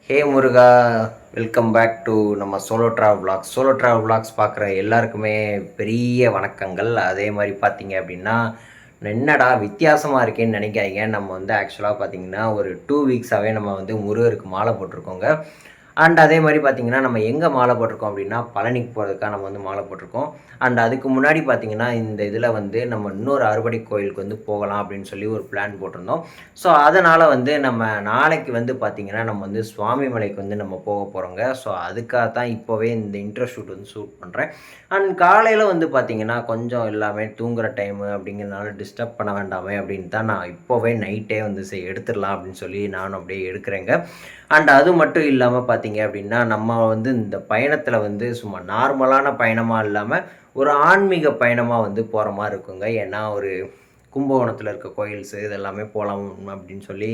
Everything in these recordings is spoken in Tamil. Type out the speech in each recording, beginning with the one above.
ஹே முருகா, வெல்கம் பேக் டு நம்ம சோலோ ட்ராவல் விளாக்ஸ் பார்க்குற எல்லாருக்குமே பெரிய வணக்கங்கள். அதே மாதிரி பார்த்தீங்க அப்படின்னா, என்னடா வித்தியாசமாக இருக்கேன்னு நினைக்காதீங்க. நம்ம வந்து ஆக்சுவலாக பார்த்தீங்கன்னா ஒரு 2 வீக்ஸாகவே நம்ம வந்து முருகருக்கு மாலை போட்டிருக்கோங்க. அண்ட் அதே மாதிரி பார்த்தீங்கன்னா, நம்ம எங்கே மாலை போட்டிருக்கோம் அப்படின்னா, பழனிக்கு போகிறதுக்காக நம்ம வந்து மாலை போட்டிருக்கோம். அண்ட் அதுக்கு முன்னாடி பார்த்தீங்கன்னா, இந்த இதில் வந்து நம்ம இன்னொரு அறுபடை கோயிலுக்கு வந்து போகலாம் அப்படின்னு சொல்லி ஒரு பிளான் போட்டிருந்தோம். ஸோ அதனால் வந்து நம்ம நாளைக்கு வந்து பார்த்திங்கன்னா நம்ம வந்து சுவாமி மலைக்கு வந்து நம்ம போக போகிறோங்க. ஸோ அதுக்காக தான் இப்போவே இந்த இன்ட்ரோ ஷூட் வந்து ஷூட் பண்ணுறேன். அண்ட் காலையில் வந்து பார்த்திங்கன்னா கொஞ்சம் எல்லாமே தூங்குகிற டைமு அப்படிங்கிறதுனால டிஸ்டர்ப் பண்ண வேண்டாமே அப்படின்னு தான் நான் இப்போவே நைட்டே வந்து எடுத்துடலாம் அப்படின்னு சொல்லி நானும் அப்படியே எடுக்கிறேங்க. அண்ட் அது மட்டும் இல்லாமல் பார்த்தீங்க அப்படின்னா நம்ம வந்து இந்த பயணத்தில் வந்து சும்மா நார்மலான பயணமாக இல்லாமல் ஒரு ஆன்மீக பயணமாக வந்து போகிற மாதிரி இருக்குங்க. ஏன்னா ஒரு கும்பகோணத்தில் இருக்க கோயில்ஸு இதெல்லாமே போகலாம் அப்படின்னு சொல்லி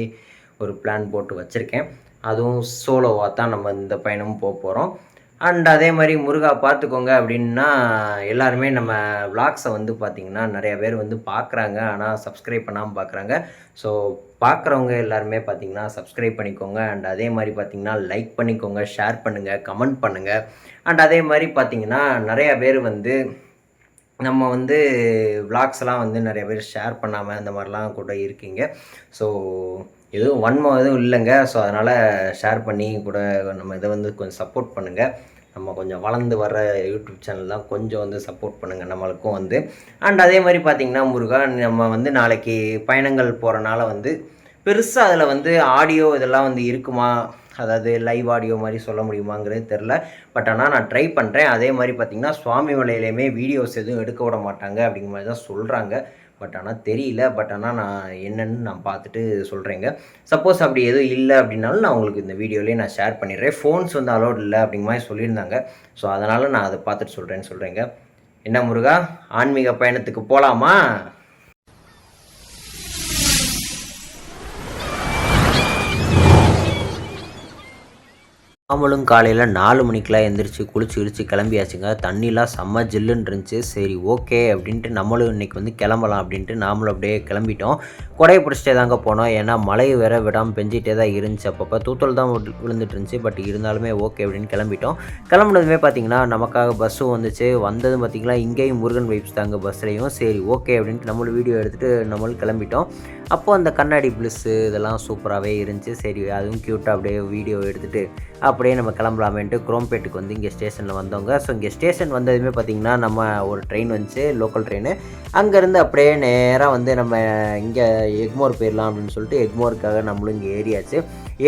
ஒரு பிளான் போட்டு வச்சுருக்கேன். அதுவும் சோலோவாக தான் நம்ம இந்த பயணமும் போகிறோம். அண்ட் அதே மாதிரி முருகா பார்த்துக்கோங்க அப்படின்னா எல்லாருமே நம்ம விளாக்ஸை வந்து பார்த்திங்கன்னா நிறையா பேர் வந்து பார்க்குறாங்க. ஆனால் சப்ஸ்கிரைப் பண்ணாமல் பார்க்குறாங்க. ஸோ பார்க்குறவங்க எல்லாருமே பார்த்திங்கன்னா சப்ஸ்கிரைப் பண்ணிக்கோங்க. அண்ட் அதே மாதிரி பார்த்திங்கன்னா லைக் பண்ணிக்கோங்க, ஷேர் பண்ணுங்கள், கமெண்ட் பண்ணுங்கள். அண்ட் அதே மாதிரி பார்த்திங்கன்னா நிறையா பேர் வந்து நம்ம வந்து விளாக்ஸ்லாம் வந்து நிறைய பேர் ஷேர் பண்ணாமல் அந்த மாதிரிலாம் கூட இருக்கீங்க. ஸோ எதுவும் வன்மம் எதுவும் இல்லைங்க. ஸோ அதனால் ஷேர் பண்ணி கூட நம்ம இதை வந்து கொஞ்சம் சப்போர்ட் பண்ணுங்கள். நம்ம கொஞ்சம் வளர்ந்து வர யூடியூப் சேனல் தான், கொஞ்சம் வந்து சப்போர்ட் பண்ணுங்கள் நம்மளுக்கும் வந்து. அண்ட் அதே மாதிரி பார்த்திங்கன்னா முருகா, நம்ம வந்து நாளைக்கு பயணங்கள் போகிறனால வந்து பெருசாக அதில் வந்து ஆடியோ இதெல்லாம் வந்து இருக்குமா, அதாவது லைவ் ஆடியோ மாதிரி சொல்ல முடியுமாங்கிறது தெரில. பட் ஆனால் நான் ட்ரை பண்ணுறேன். அதே மாதிரி பார்த்திங்கன்னா சுவாமி மலையிலையுமே வீடியோஸ் எதுவும் எடுக்க விட மாட்டாங்க அப்படிங்கிற மாதிரி தான் சொல்கிறாங்க. பட் ஆனால் தெரியல. பட் ஆனால் நான் என்னென்னு நான் பார்த்துட்டு சொல்கிறேங்க. சப்போஸ் அப்படி எதுவும் இல்லை அப்படின்னாலும் நான் உங்களுக்கு இந்த வீடியோலேயே நான் ஷேர் பண்ணிடுறேன். ஃபோன்ஸ் வந்து அலோட் இல்லை அப்படிங்கிற மாதிரி சொல்லியிருந்தாங்க. ஸோ அதனால் நான் அதை பார்த்துட்டு சொல்கிறேங்க. என்ன முருகா, ஆன்மீக பயணத்துக்கு போகலாமா? நாமளும் காலையில் 4 மணிக்கெலாம் எந்திரிச்சு குளிச்சு கிழிச்சு கிளம்பியாச்சுங்க. தண்ணிலாம் செம்ம ஜில்லுன்னு இருந்துச்சு. சரி ஓகே அப்படின்ட்டு நம்மளும் இன்றைக்கி வந்து கிளம்பலாம் அப்படின்ட்டு நாமளும் அப்படியே கிளம்பிட்டோம். கொடையை பிடிச்சிட்டே தாங்க போனோம். ஏன்னா மழை வேறு விடாமல் பெஞ்சிட்டே தான் இருந்துச்சு. அப்பப்போ தூத்தல் தான் விழுந்துட்டு இருந்துச்சு. பட் இருந்தாலுமே ஓகே அப்படின்னு கிளம்பிட்டோம். கிளம்புனதுமே பார்த்திங்கன்னா நமக்காக பஸ்ஸும் வந்துச்சு. வந்ததும் பார்த்திங்கன்னா இங்கேயும் முருகன் வைப்ஸ் தாங்க பஸ்லேயும். சரி ஓகே அப்படின்ட்டு நம்மளும் வீடியோ எடுத்துகிட்டு நம்மளும் கிளம்பிட்டோம். அப்போது அந்த கண்ணாடி ப்ளஸ்ஸு இதெல்லாம் சூப்பராகவே இருந்துச்சு. சரி அதுவும் க்யூட்டாக அப்படியே வீடியோ எடுத்துகிட்டு அப்படியே நம்ம கிளம்பலாமேன்ட்டு குரோம்பேட்டுக்கு வந்து இங்கே ஸ்டேஷனில் வந்தோங்க. ஸோ இங்கே ஸ்டேஷன் வந்ததுமே பார்த்திங்கன்னா நம்ம ஒரு ட்ரெயின் வந்துச்சு, லோக்கல் ட்ரெயின். அங்கேருந்து அப்படியே நேராக வந்து நம்ம இங்கே எக்மோர் போயிடலாம் அப்படின்னு சொல்லிட்டு எக்மோருக்காக நம்மளும் இங்கே ஏறியாச்சு.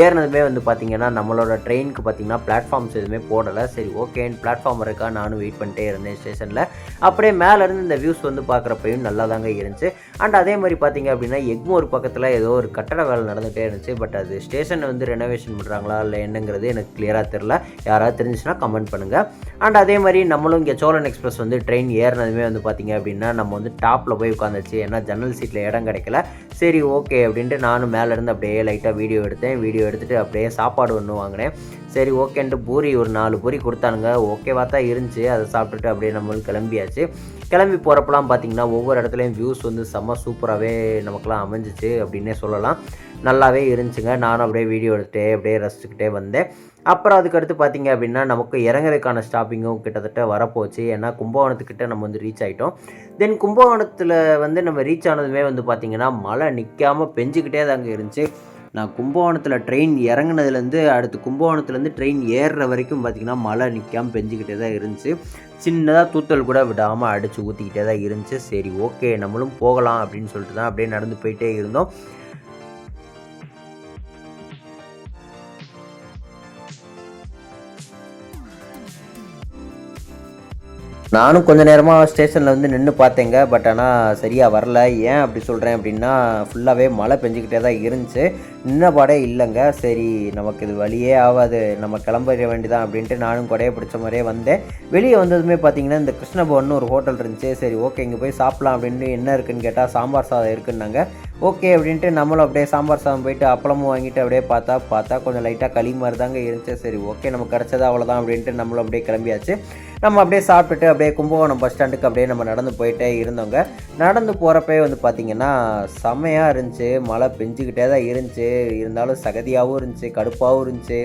ஏறினதுமே வந்து பார்த்திங்கன்னா நம்மளோட ட்ரெயினுக்கு பார்த்திங்கன்னா பிளாட்ஃபார்ம்ஸ் எதுவுமே போடலை. சரி ஓகேன்னு பிளாட்ஃபார்ம் இருக்கா நானும் வெயிட் பண்ணிட்டே இருந்தேன் ஸ்டேஷனில். அப்படியே மேலேருந்து இந்த வியூஸ் வந்து பார்க்குறப்பையும் நல்லா தாங்க இருந்துச்சு. அண்ட் அதே மாதிரி பார்த்திங்க அப்படின்னா எக்மோர் பக்கத்தில் ஏதோ ஒரு கட்டட வேலை நடந்துகிட்டே இருந்துச்சு. பட் அது ஸ்டேஷனை வந்து ரெனோவேஷன் பண்ணுறாங்களா இல்லை என்னங்கிறது எனக்கு கிளியராக தெரில. யாராவது தெரிஞ்சுச்சுன்னா கமெண்ட் பண்ணுங்கள். அண்ட் அதே மாதிரி நம்மளும் இங்கே சோழன் எக்ஸ்பிரஸ் வந்து ட்ரெயின் ஏறினதுமே வந்து பார்த்திங்க அப்படின்னா நம்ம வந்து டாப்பில் போய் உட்காந்துச்சு. ஏன்னா ஜன்னல் சீட்டில் இடம் கிடைக்கல. சரி ஓகே அப்படின்ட்டு நானும் மேலேருந்து அப்படியே லைட்டாக வீடியோ எடுத்துகிட்டு அப்படியே சாப்பாடு ஒன்று வாங்கினேன். சரி ஓகேன்ட்டு பூரி ஒரு 4 பூரி கொடுத்தானுங்க. ஓகேவாக தான் இருந்துச்சு. அதை சாப்பிட்டுட்டு அப்படியே நம்மளும் கிளம்பியாச்சு. கிளம்பி போகிறப்பலாம் பார்த்திங்கன்னா ஒவ்வொரு இடத்துலையும் வியூஸ் வந்து செம்ம சூப்பராகவே நமக்குலாம் அமைஞ்சிச்சு அப்படின்னே சொல்லலாம். நல்லாவே இருந்துச்சுங்க. நானும் அப்படியே வீடியோ எடுத்துகிட்டே அப்படியே ரசிச்சுக்கிட்டே வந்தேன். அப்புறம் அதுக்கடுத்து பார்த்திங்க அப்படின்னா நமக்கு இறங்குறதுக்கான ஸ்டாப்பிங்கும் கிட்டத்தட்ட வரப்போச்சு. ஏன்னா கும்பகோணத்துக்கிட்ட நம்ம வந்து ரீச் ஆகிட்டோம். தென் கும்பகோணத்தில் வந்து நம்ம ரீச் ஆனதுமே வந்து பார்த்திங்கன்னா மழை நிற்காமல் பெஞ்சிக்கிட்டே தாங்க இருந்துச்சு. நான் கும்பகோணத்தில் ட்ரெயின் இறங்குனதுலேருந்து அடுத்து கும்பகோணத்துலேருந்து ட்ரெயின் ஏறுற வரைக்கும் பார்த்திங்கன்னா மழை நிற்காமல் பெஞ்சிக்கிட்டே தான் இருந்துச்சு. சின்னதாக தூத்தல் கூட விடாமல் அடித்து ஊற்றிக்கிட்டே தான் இருந்துச்சு. சரி ஓகே நம்மளும் போகலாம் அப்படின்னு சொல்லிட்டு தான் அப்படியே நடந்து போயிட்டே இருந்தோம். நானும் கொஞ்சம் நேரமாக ஸ்டேஷனில் வந்து நின்று பார்த்தேங்க. பட் ஆனால் சரியாக வரல. ஏன் அப்படி சொல்கிறேன் அப்படின்னா ஃபுல்லாகவே மழை பெஞ்சிக்கிட்டே தான் இருந்துச்சு. நின்ன பாடே இல்லைங்க. சரி நமக்கு இது வழியே ஆகாது, நம்ம கிளம்பிட வேண்டியதான் அப்படின்ட்டு நானும் கொடையை பிடிச்ச மாதிரியே வந்தேன். வெளியே வந்ததுமே பார்த்திங்கன்னா இந்த கிருஷ்ணபவன் ஒரு ஹோட்டல் இருந்துச்சு. சரி ஓகே இங்கே போய் சாப்பிட்லாம் அப்படின்னு என்ன இருக்குதுன்னு கேட்டால் சாம்பார் சாதம் இருக்குன்னாங்க. ஓகே அப்படின்ட்டு நம்மளும் அப்படியே சாம்பார் சாதம் போயிட்டு அப்பளமும் வாங்கிட்டு அப்படியே பார்த்தா கொஞ்சம் லைட்டாக களி மாதிரி தாங்க இருந்துச்சு. சரி ஓகே நம்ம கிடச்சது அவ்வளோதான் அப்படின்ட்டு நம்மளும் அப்படியே கிளம்பியாச்சு. நம்ம அப்படியே சாப்பிட்டுட்டு அப்படியே கும்பகோணம் பஸ் ஸ்டாண்டுக்கு அப்படியே நம்ம நடந்து போயிட்டே இருந்தோங்க. நடந்து போகிறப்பே வந்து பார்த்திங்கன்னா செம்மையாக இருந்துச்சு. மழை பெஞ்சிக்கிட்டே தான் இருந்துச்சு. இருந்தாலும் சகதியாகவும் இருந்துச்சு, கடுப்பாகவும் இருந்துச்சு.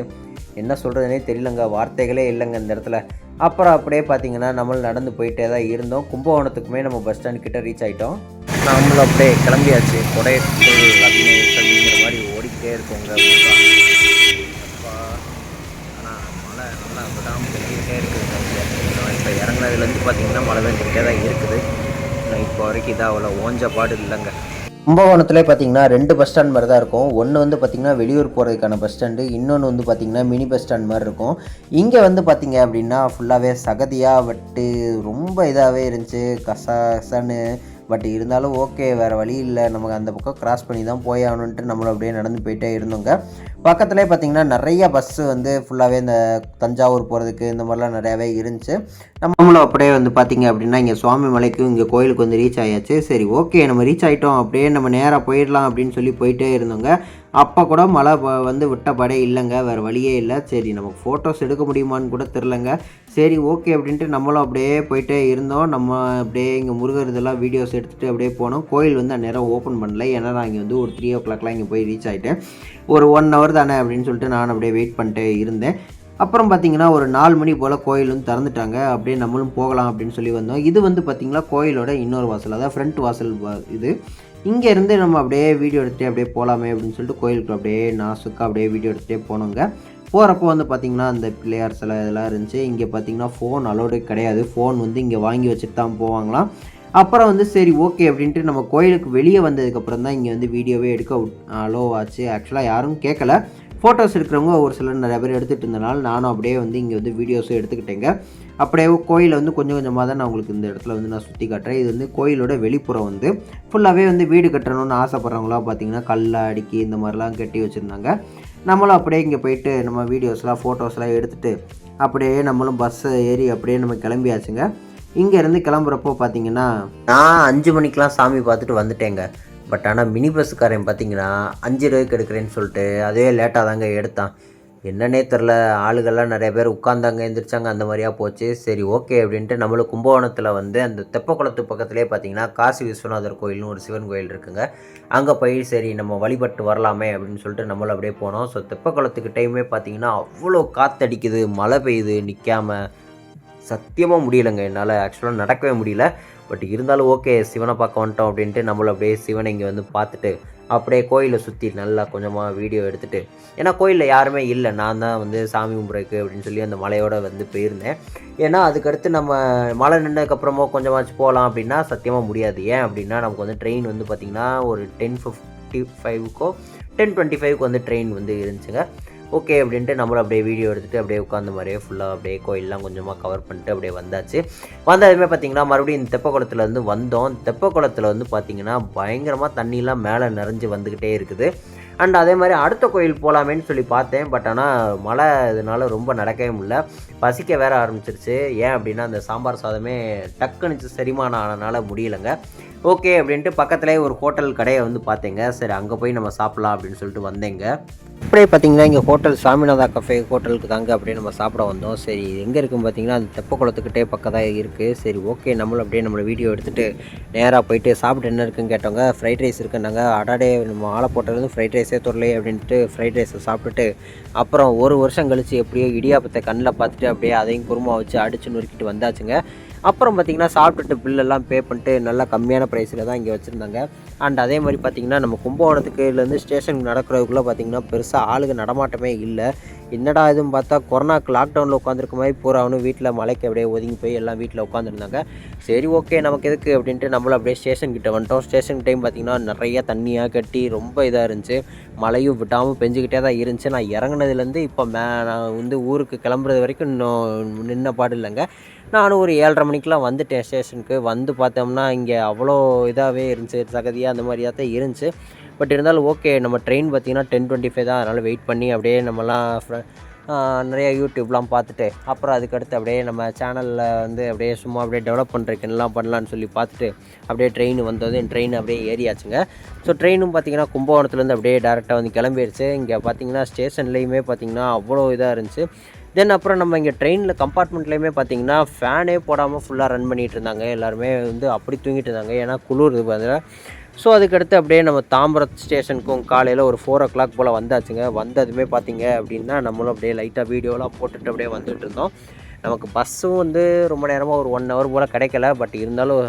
என்ன சொல்கிறதுனே தெரியலங்க, வார்த்தைகளே இல்லைங்க இந்த இடத்துல. அப்புறம் அப்படியே பார்த்திங்கன்னா நம்மளும் நடந்து போயிட்டே தான் இருந்தோம். கும்பகோணத்துக்குமே நம்ம பஸ் ஸ்டாண்ட் கிட்டே ரீச் ஆகிட்டோம். நம்மளும் அப்படியே கிளம்பியாச்சு. கொடைக்குள் அப்படிங்கிற மாதிரி ஓடிக்கிட்டே இருக்கோங்க. அப்பா ஆனால் மழை நல்லா விடாமல் பெஞ்சிக்கிட்டே இருக்குது. இப்போ இறங்குனதுலேருந்து பார்த்திங்கன்னா மழை பெஞ்சிக்கிட்டே தான் இருக்குது. இப்போ வரைக்கும் இதாக அவ்வளோ ஓஞ்ச பாடு இல்லைங்க. கும்பகோணத்துலேயே பார்த்தீங்கன்னா 2 பஸ் ஸ்டாண்ட் மாதிரி தான் இருக்கும். ஒன்று வந்து பார்த்திங்கன்னா வெளியூர் போகிறதுக்கான பஸ் ஸ்டாண்டு, இன்னொன்று வந்து பார்த்திங்கன்னா மினி பஸ் ஸ்டாண்ட் மாதிரி இருக்கும். இங்கே வந்து பார்த்திங்க அப்படின்னா ஃபுல்லாகவே சகதியாக வட்டு ரொம்ப இதாகவே இருந்துச்சு, கசன்னு. பட் இருந்தாலும் ஓகே, வேறு வழி இல்லை, நமக்கு அந்த பக்கம் கிராஸ் பண்ணி தான் போய் ஆகணுன்ட்டு நம்மளும் அப்படியே நடந்து போயிட்டே இருந்தோங்க. பக்கத்துலேயே பார்த்திங்கன்னா நிறைய பஸ்ஸு வந்து ஃபுல்லாகவே இந்த தஞ்சாவூர் போகிறதுக்கு இந்த மாதிரிலாம் நிறையாவே இருந்துச்சு. நம்மளும் அப்படியே வந்து பார்த்திங்க அப்படின்னா இங்கே சுவாமி மலைக்கும் இங்கே கோயிலுக்கு வந்து ரீச் ஆயாச்சு. சரி ஓகே நம்ம ரீச் ஆகிட்டோம், அப்படியே நம்ம நேராக போயிடலாம் அப்படின்னு சொல்லி போயிட்டே இருந்தோங்க. அப்போ கூட மழை வந்து விட்ட படே இல்லைங்க, வேறு வழியே இல்லை. சரி நமக்கு ஃபோட்டோஸ் எடுக்க முடியுமான்னு கூட தெரிலங்க. சரி ஓகே அப்படின்ட்டு நம்மளும் அப்படியே போயிட்டே இருந்தோம். நம்ம அப்படியே இங்கே முருகர் இதெல்லாம் வீடியோஸ் எடுத்துகிட்டு அப்படியே போனோம். கோயில் வந்து அந்நேரம் ஓப்பன் பண்ணல, ஏன்னா நான் இங்கே வந்து ஒரு 3 o'clockலாம் இங்கே போய் ரீச் ஆகிட்டேன். ஒரு 1 hour தானே அப்படின்னு சொல்லிட்டு நான் அப்படியே வெயிட் பண்ணிட்டே இருந்தேன். அப்புறம் பார்த்திங்கன்னா ஒரு 4 மணி போல் கோயில் வந்து திறந்துட்டாங்க. அப்படியே நம்மளும் போகலாம் அப்படின்னு சொல்லி வந்தோம். இது வந்து பார்த்திங்கன்னா கோயிலோட இன்னொரு வாசல், அதாவது ஃப்ரண்ட் வாசல் இது. இங்கேருந்து நம்ம அப்படியே வீடியோ எடுத்துகிட்டே அப்படியே போகலாமே அப்படின்னு சொல்லிட்டு கோயிலுக்கு அப்படியே நாசுக்காக அப்படியே வீடியோ எடுத்துகிட்டே போனோங்க. போகிறப்போ வந்து பார்த்திங்கன்னா அந்த பிள்ளையார் சிலை இதெல்லாம் இருந்துச்சு. இங்கே பார்த்திங்கன்னா ஃபோன் அலோடு கிடையாது. ஃபோன் வந்து இங்கே வாங்கி வச்சுட்டு தான் போவாங்களாம். அப்புறம் வந்து சரி ஓகே அப்படின்ட்டு நம்ம கோயிலுக்கு வெளியே வந்ததுக்கப்புறம் தான் இங்கே வந்து வீடியோவே எடுக்க அலோ ஆச்சு. ஆக்சுவலாக யாரும் கேட்கல, ஃபோட்டோஸ் எடுக்கிறவங்க ஒரு சிலர் நிறைய பேர் எடுத்துகிட்டு இருந்தனால நானும் அப்படியே வந்து இங்கே வந்து வீடியோஸும் எடுத்துக்கிட்டேங்க. அப்படியே கோயிலை வந்து கொஞ்சம் கொஞ்சமாக தான் நான் உங்களுக்கு இந்த இடத்துல வந்து நான் சுற்றி காட்டுறேன். இது வந்து கோயிலோட வெளிப்புறம் வந்து ஃபுல்லாகவே வந்து வீடு கட்டணும்னு ஆசைப்பட்றவங்களாம் பார்த்திங்கன்னா கல்லை அடுக்கி இந்த மாதிரிலாம் கட்டி வச்சுருந்தாங்க. நம்மளும் அப்படியே இங்கே போயிட்டு நம்ம வீடியோஸ்லாம் ஃபோட்டோஸ்லாம் எடுத்துகிட்டு அப்படியே நம்மளும் பஸ்ஸை ஏறி அப்படியே நம்ம கிளம்பியாச்சுங்க. இங்கேருந்து கிளம்புறப்போ பார்த்திங்கன்னா நான் 5 மணிக்கெலாம் சாமி பார்த்துட்டு வந்துட்டேங்க. பட் ஆனால் மினி பஸ்ஸுக்காரன் பார்த்திங்கன்னா 5 ரூபாய்க்கு எடுக்கிறேன்னு சொல்லிட்டு அதுவே லேட்டாக தாங்க எடுத்தான். என்னன்னே தெரில, ஆளுகள்லாம் நிறைய பேர் உட்காந்தாங்க, எந்திரிச்சாங்க, அந்த மாதிரியாக போச்சு. சரி ஓகே அப்படின்ட்டு நம்மளும் கும்பகோணத்தில் வந்து அந்த தெப்பக்குளத்து பக்கத்துலேயே பார்த்திங்கன்னா காசி விஸ்வநாதர் கோயில்னு ஒரு சிவன் கோயில் இருக்குங்க. அங்கே போய் சரி நம்ம வழிபட்டு வரலாமே அப்படின்னு சொல்லிட்டு நம்மளும் அப்படியே போனோம். ஸோ தெப்பக்குளத்துக்கு டைமே பார்த்திங்கன்னா அவ்வளோ காற்றடிக்குது, மழை பெய்யுது நிற்காமல். சத்தியமாக முடியலைங்க, என்னால் ஆக்சுவலாக நடக்கவே முடியல. பட் இருந்தாலும் ஓகே சிவனை பார்க்க வந்துட்டோம் அப்படின்ட்டு நம்மளும் அப்படியே சிவனை இங்கே வந்து பார்த்துட்டு அப்படியே கோயிலை சுற்றி நல்லா கொஞ்சமாக வீடியோ எடுத்துகிட்டு, ஏன்னா கோயிலில் யாருமே இல்லை, நான் தான் வந்து சாமி கும்பிட்றதுக்கு அப்படின்னு சொல்லி அந்த மலையோடு வந்து போயிருந்தேன். ஏன்னா அதுக்கடுத்து நம்ம மழை நின்றதுக்கப்புறமோ கொஞ்சமாச்சும் போகலாம் அப்படின்னா சத்தியமாக முடியாது. ஏன் அப்படின்னா நமக்கு வந்து ட்ரெயின் வந்து பார்த்திங்கன்னா ஒரு 10:55க்கோ 10:25க்கு வந்து ட்ரெயின் வந்து இருந்துச்சுங்க. ஓகே அப்படின்ட்டு நம்மளும் அப்படியே வீடியோ எடுத்துகிட்டு அப்படியே உட்காந்த மாதிரியே ஃபுல்லாக அப்படியே கோயிலெலாம் கொஞ்சமாக கவர் பண்ணிட்டு அப்படியே வந்தாச்சு. வந்ததுமே பார்த்திங்கன்னா மறுபடியும் இந்த தெப்பக்குளத்துலேருந்து வந்தோம். தெப்பக்குளத்தில் வந்து பார்த்திங்கன்னா பயங்கரமாக தண்ணியெலாம் மேலே நிறைஞ்சு வந்துக்கிட்டே இருக்குது. அண்ட் அதே மாதிரி அடுத்த கோயில் போகலாமேன்னு சொல்லி பார்த்தேன். பட் ஆனால் மழை இதனால ரொம்ப நடக்கவே முடியல, பசிக்க வேற ஆரம்பிச்சிருச்சு. ஏன் அப்படின்னா அந்த சாம்பார் சாதமே டக்குன்னு செரிமானம் ஆனதுனால முடியலைங்க. ஓகே அப்படின்ட்டு பக்கத்துலேயே ஒரு ஹோட்டல் கடையை வந்து பார்த்தேங்க. சரி அங்கே போய் நம்ம சாப்பிட்லாம் அப்படின்னு சொல்லிட்டு வந்தேங்க. அப்படியே பார்த்திங்கன்னா இங்கே ஹோட்டல் சாமிநாதா கஃபே ஹோட்டலுக்கு தாங்க அப்படியே நம்ம சாப்பிட வந்தோம். சரி எங்கே இருக்குன்னு பார்த்திங்கன்னா அந்த தெப்பக்குளத்துக்கிட்டே பக்கத்தான் இருக்குது. சரி ஓகே நம்மளும் அப்படியே நம்மளை வீடியோ எடுத்துகிட்டு நேராக போயிட்டு சாப்பிட்டு என்ன இருக்குன்னு கேட்டவங்க ஃப்ரைட் ரைஸ் இருக்குன்னாங்க. அடாடே நம்ம ஆளை போட்டதுலேருந்து ஃப்ரைட் ரைஸே தொடலையே அப்படின்ட்டு ஃப்ரைட் ரைஸை சாப்பிட்டுட்டு அப்புறம் 1 வருஷம் கழித்து எப்படியோ இடியாப்பத்தை கண்ணில் பார்த்துட்டு அப்படியே அதையும் குருமா வச்சு அடித்து நொறுக்கிட்டு வந்தாச்சுங்க. அப்புறம் பார்த்திங்கன்னா சாப்பிட்டுட்டு பில்லெல்லாம் பே பண்ணிட்டு நல்லா கம்மியான ப்ரைஸில் தான் இங்கே வச்சுருந்தாங்க. அண்ட் அதே மாதிரி பார்த்திங்கன்னா நம்ம கும்பகோணத்துக்குலேருந்து ஸ்டேஷனுக்கு நடக்கிறதுக்குள்ளே பார்த்திங்கன்னா பெருசாக ஆளுங்க நடமாட்டமே இல்லை. என்னடா இதுன்னு பார்த்தா கொரோனாக்கு லாக்டவுனில் உட்காந்துருக்க மாதிரி பூராவனும் வீட்டில் மலைக்கு அப்படியே ஒதுங்கி போய் எல்லாம் வீட்டில் உட்காந்துருந்தாங்க. சரி ஓகே நமக்கு எதுக்கு அப்படின்ட்டு நம்மளும் அப்படியே ஸ்டேஷன் கிட்ட வந்துட்டோம். ஸ்டேஷன் டைம் பார்த்திங்கன்னா நிறைய தண்ணியாக கட்டி ரொம்ப இதாக இருந்துச்சு. மழையும் விட்டாமல் பெஞ்சிக்கிட்டே தான் இருந்துச்சு. நான் இறங்குனதுலேருந்து இப்போ நான் வந்து ஊருக்கு கிளம்புறது வரைக்கும் இன்னும் நின்ன பாடு இல்லைங்க. நானும் ஒரு 7:30 மணிக்கெலாம் வந்துட்டேன் ஸ்டேஷனுக்கு. வந்து பார்த்தோம்னா இங்கே அவ்வளோ இதாகவே இருந்துச்சு, சகதியாக அந்த மாதிரியாக தான் இருந்துச்சு. பட் இருந்தாலும் ஓகே நம்ம ட்ரெயின் பார்த்திங்கன்னா 10:25 தான், அதனால் வெயிட் பண்ணி அப்படியே நம்மலாம் நிறைய யூடியூப்லாம் பார்த்துட்டு அப்புறம் அதுக்கடுத்து அப்படியே நம்ம சேனலில் வந்து அப்படியே சும்மா அப்படியே டெவலப் பண்ணுறதுக்கு என்னலாம் பண்ணலான்னு சொல்லி பார்த்துட்டு அப்படியே ட்ரெயின் வந்தது. ட்ரெயின் அப்படியே ஏறியாச்சுங்க. ஸோ ட்ரெயினும் பார்த்திங்கன்னா கும்பகோணத்துலேருந்து அப்படியே டேரெக்டாக வந்து கிளம்பிடுச்சு. இங்கே பார்த்திங்கன்னா ஸ்டேஷன்லேயுமே பார்த்திங்கன்னா அவ்வளோ இதாக இருந்துச்சு. தென் அப்புறம் நம்ம இங்கே ட்ரெயினில் கம்பார்ட்மெண்ட்லேயுமே பார்த்திங்கன்னா ஃபேனே போடாமல் ஃபுல்லாக ரன் பண்ணிகிட்டு இருந்தாங்க. எல்லாருமே வந்து அப்படி தூங்கிட்டு இருந்தாங்க. ஏன்னா குளிர் பதில். ஸோ அதுக்கடுத்து அப்படியே நம்ம தாம்பரம் ஸ்டேஷனுக்கும் காலையில் ஒரு 4:00 போல் வந்தாச்சுங்க. வந்ததுமே பார்த்திங்க அப்படின்னா நம்மளும் அப்படியே லைட்டாக வீடியோலாம் போட்டுட்டு அப்படியே வந்துட்டு இருந்தோம். நமக்கு பஸ்ஸும் வந்து ரொம்ப நேரமாக ஒரு 1 ஹவர் போல் கிடைக்கல. பட் இருந்தாலும்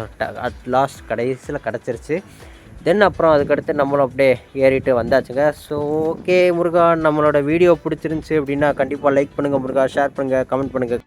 அட் லாஸ்ட் கடைசியில் கிடச்சிருச்சு. தென் அப்புறம் அதுக்கடுத்து நம்மளும் அப்படியே ஏறிட்டு வந்தாச்சுங்க. ஸோ ஓகே முருகா, நம்மளோட வீடியோ பிடிச்சிருந்துச்சி அப்படின்னா கண்டிப்பாக லைக் பண்ணுங்கள் முருகா, ஷேர் பண்ணுங்கள், கமெண்ட் பண்ணுங்கள்.